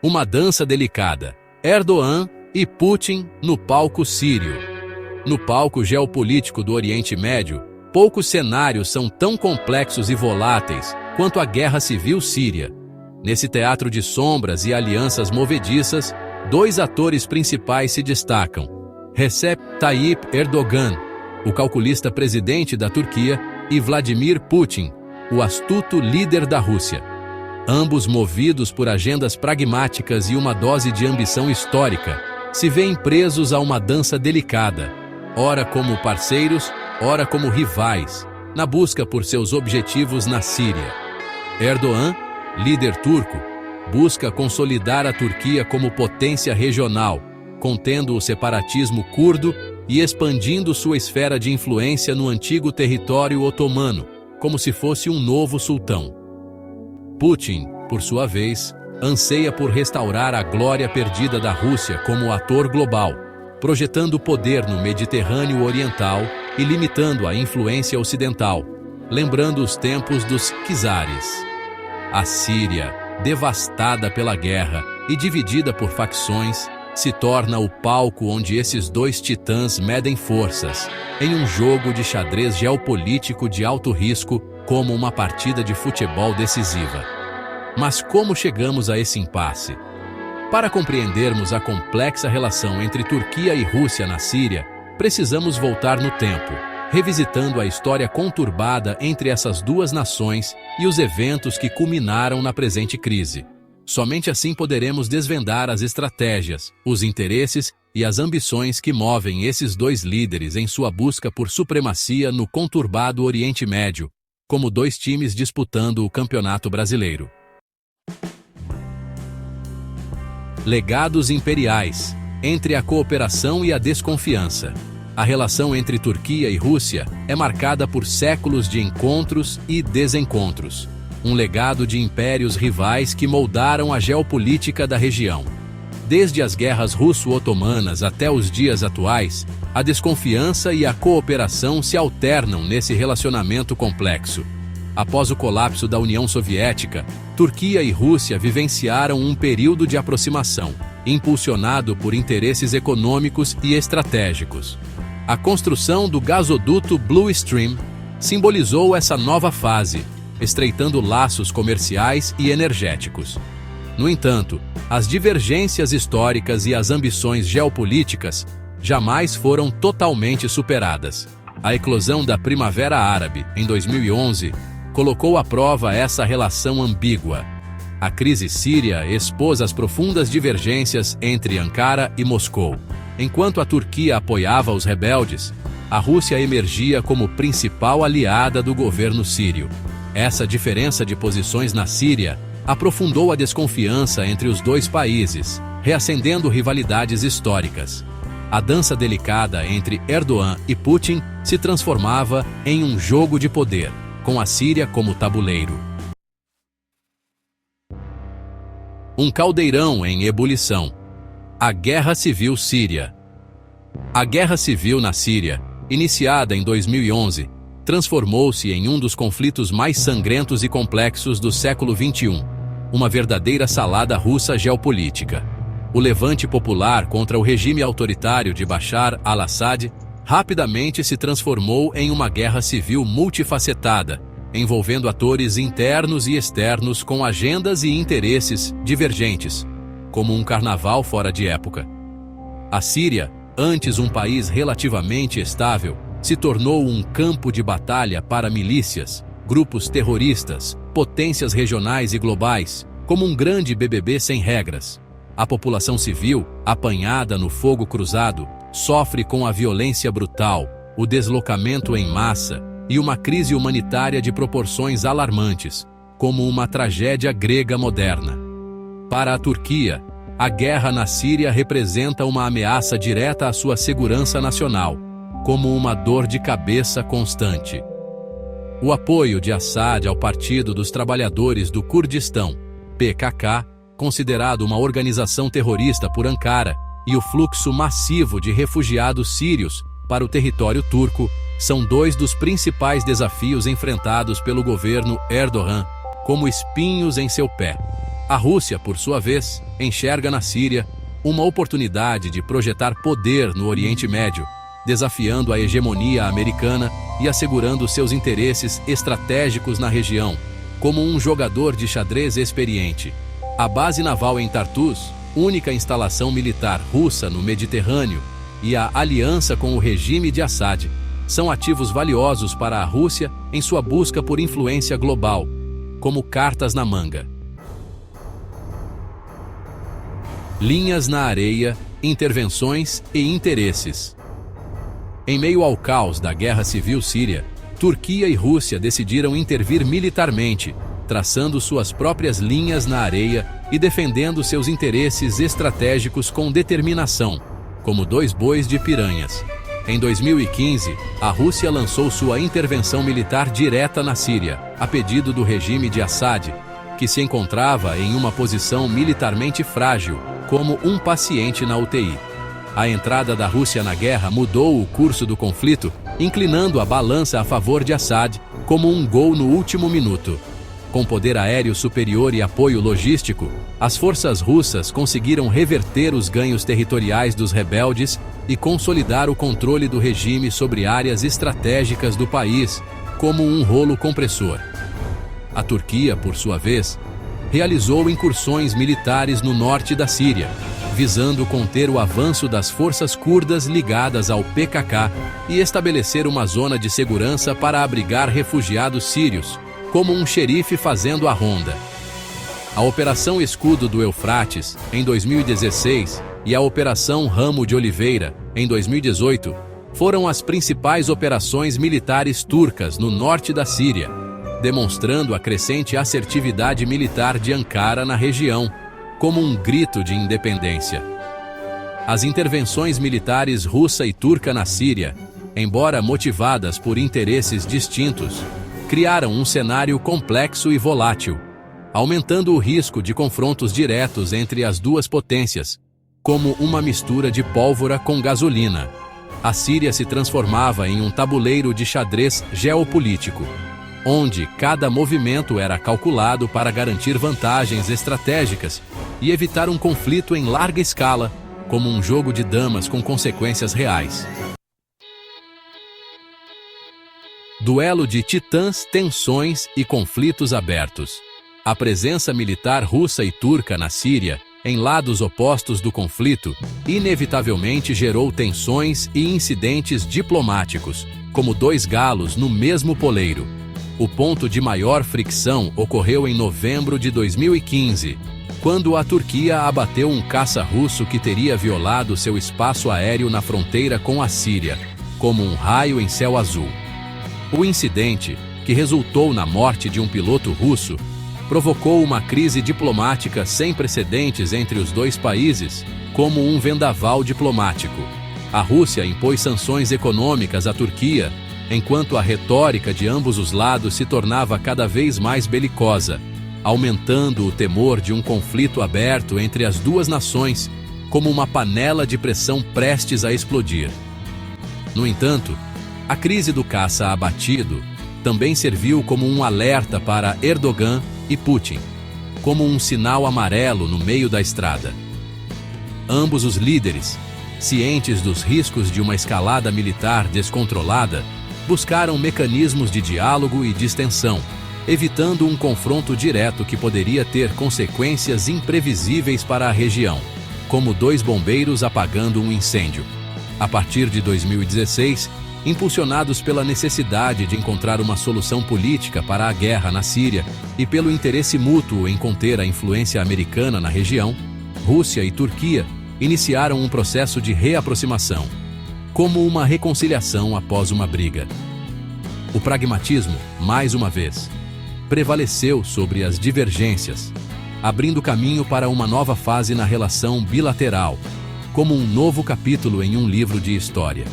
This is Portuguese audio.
Uma dança delicada. Erdogan e Putin no palco sírio. No palco geopolítico do Oriente Médio, poucos cenários são tão complexos e voláteis quanto a guerra civil síria. Nesse teatro de sombras e alianças movediças, dois atores principais se destacam: Recep Tayyip Erdogan, o calculista presidente da Turquia, e Vladimir Putin, o astuto líder da Rússia. Ambos movidos por agendas pragmáticas e uma dose de ambição histórica, se veem presos a uma dança delicada, ora como parceiros, ora como rivais, na busca por seus objetivos na Síria. Erdogan, líder turco, busca consolidar a Turquia como potência regional, contendo o separatismo curdo e expandindo sua esfera de influência no antigo território otomano, como se fosse um novo sultão. Putin, por sua vez, anseia por restaurar a glória perdida da Rússia como ator global, projetando poder no Mediterrâneo Oriental e limitando a influência ocidental, lembrando os tempos dos czares. A Síria, devastada pela guerra e dividida por facções, se torna o palco onde esses dois titãs medem forças, em um jogo de xadrez geopolítico de alto risco, como uma partida de futebol decisiva. Mas como chegamos a esse impasse? Para compreendermos a complexa relação entre Turquia e Rússia na Síria, precisamos voltar no tempo, revisitando a história conturbada entre essas duas nações e os eventos que culminaram na presente crise. Somente assim poderemos desvendar as estratégias, os interesses e as ambições que movem esses dois líderes em sua busca por supremacia no conturbado Oriente Médio, como dois times disputando o Campeonato Brasileiro. Legados imperiais. Entre a cooperação e a desconfiança. A relação entre Turquia e Rússia é marcada por séculos de encontros e desencontros. Um legado de impérios rivais que moldaram a geopolítica da região. Desde as guerras russo-otomanas até os dias atuais, a desconfiança e a cooperação se alternam nesse relacionamento complexo. Após o colapso da União Soviética, Turquia e Rússia vivenciaram um período de aproximação, impulsionado por interesses econômicos e estratégicos. A construção do gasoduto Blue Stream simbolizou essa nova fase, estreitando laços comerciais e energéticos. No entanto, as divergências históricas e as ambições geopolíticas jamais foram totalmente superadas. A eclosão da Primavera Árabe, em 2011, colocou à prova essa relação ambígua. A crise síria expôs as profundas divergências entre Ankara e Moscou. Enquanto a Turquia apoiava os rebeldes, a Rússia emergia como principal aliada do governo sírio. Essa diferença de posições na Síria aprofundou a desconfiança entre os dois países, reacendendo rivalidades históricas. A dança delicada entre Erdogan e Putin se transformava em um jogo de poder, com a Síria como tabuleiro. Um caldeirão em ebulição. A Guerra Civil Síria. A Guerra Civil na Síria, iniciada em 2011, transformou-se em um dos conflitos mais sangrentos e complexos do século XXI, uma verdadeira salada russa geopolítica. O levante popular contra o regime autoritário de Bashar al-Assad rapidamente se transformou em uma guerra civil multifacetada, envolvendo atores internos e externos com agendas e interesses divergentes, como um carnaval fora de época. A Síria, antes um país relativamente estável, se tornou um campo de batalha para milícias, grupos terroristas, potências regionais e globais, como um grande BBB sem regras. A população civil, apanhada no fogo cruzado, sofre com a violência brutal, o deslocamento em massa e uma crise humanitária de proporções alarmantes, como uma tragédia grega moderna. Para a Turquia, a guerra na Síria representa uma ameaça direta à sua segurança nacional, como uma dor de cabeça constante. O apoio de Assad ao Partido dos Trabalhadores do Kurdistão, PKK, considerado uma organização terrorista por Ankara, e o fluxo massivo de refugiados sírios para o território turco são dois dos principais desafios enfrentados pelo governo Erdogan, como espinhos em seu pé. A Rússia, por sua vez, enxerga na Síria uma oportunidade de projetar poder no Oriente Médio, desafiando a hegemonia americana e assegurando seus interesses estratégicos na região, como um jogador de xadrez experiente. A base naval em Tartus, única instalação militar russa no Mediterrâneo, e a aliança com o regime de Assad são ativos valiosos para a Rússia em sua busca por influência global, como cartas na manga. Linhas na areia, intervenções e interesses. Em meio ao caos da Guerra Civil Síria, Turquia e Rússia decidiram intervir militarmente, traçando suas próprias linhas na areia e defendendo seus interesses estratégicos com determinação, como dois bois de piranhas. Em 2015, a Rússia lançou sua intervenção militar direta na Síria, a pedido do regime de Assad, que se encontrava em uma posição militarmente frágil, como um paciente na UTI. A entrada da Rússia na guerra mudou o curso do conflito, inclinando a balança a favor de Assad, como um gol no último minuto. Com poder aéreo superior e apoio logístico, as forças russas conseguiram reverter os ganhos territoriais dos rebeldes e consolidar o controle do regime sobre áreas estratégicas do país, como um rolo compressor. A Turquia, por sua vez, realizou incursões militares no norte da Síria, visando conter o avanço das forças curdas ligadas ao PKK e estabelecer uma zona de segurança para abrigar refugiados sírios, como um xerife fazendo a ronda. A Operação Escudo do Eufrates, em 2016, e a Operação Ramo de Oliveira, em 2018, foram as principais operações militares turcas no norte da Síria, demonstrando a crescente assertividade militar de Ankara na região, como um grito de independência. As intervenções militares russa e turca na Síria, embora motivadas por interesses distintos, criaram um cenário complexo e volátil, aumentando o risco de confrontos diretos entre as duas potências, como uma mistura de pólvora com gasolina. A Síria se transformava em um tabuleiro de xadrez geopolítico, onde cada movimento era calculado para garantir vantagens estratégicas e evitar um conflito em larga escala, como um jogo de damas com consequências reais. Duelo de titãs, tensões e conflitos abertos. A presença militar russa e turca na Síria, em lados opostos do conflito, inevitavelmente gerou tensões e incidentes diplomáticos, como dois galos no mesmo poleiro. O ponto de maior fricção ocorreu em novembro de 2015, quando a Turquia abateu um caça russo que teria violado seu espaço aéreo na fronteira com a Síria, como um raio em céu azul. O incidente, que resultou na morte de um piloto russo, provocou uma crise diplomática sem precedentes entre os dois países, como um vendaval diplomático. A Rússia impôs sanções econômicas à Turquia, enquanto a retórica de ambos os lados se tornava cada vez mais belicosa, aumentando o temor de um conflito aberto entre as duas nações, como uma panela de pressão prestes a explodir. No entanto, a crise do caça abatido também serviu como um alerta para Erdogan e Putin, como um sinal amarelo no meio da estrada. Ambos os líderes, cientes dos riscos de uma escalada militar descontrolada, buscaram mecanismos de diálogo e distensão, evitando um confronto direto que poderia ter consequências imprevisíveis para a região, como dois bombeiros apagando um incêndio. A partir de 2016, impulsionados pela necessidade de encontrar uma solução política para a guerra na Síria e pelo interesse mútuo em conter a influência americana na região, Rússia e Turquia iniciaram um processo de reaproximação, como uma reconciliação após uma briga. O pragmatismo, mais uma vez, prevaleceu sobre as divergências, abrindo caminho para uma nova fase na relação bilateral, como um novo capítulo em um livro de história.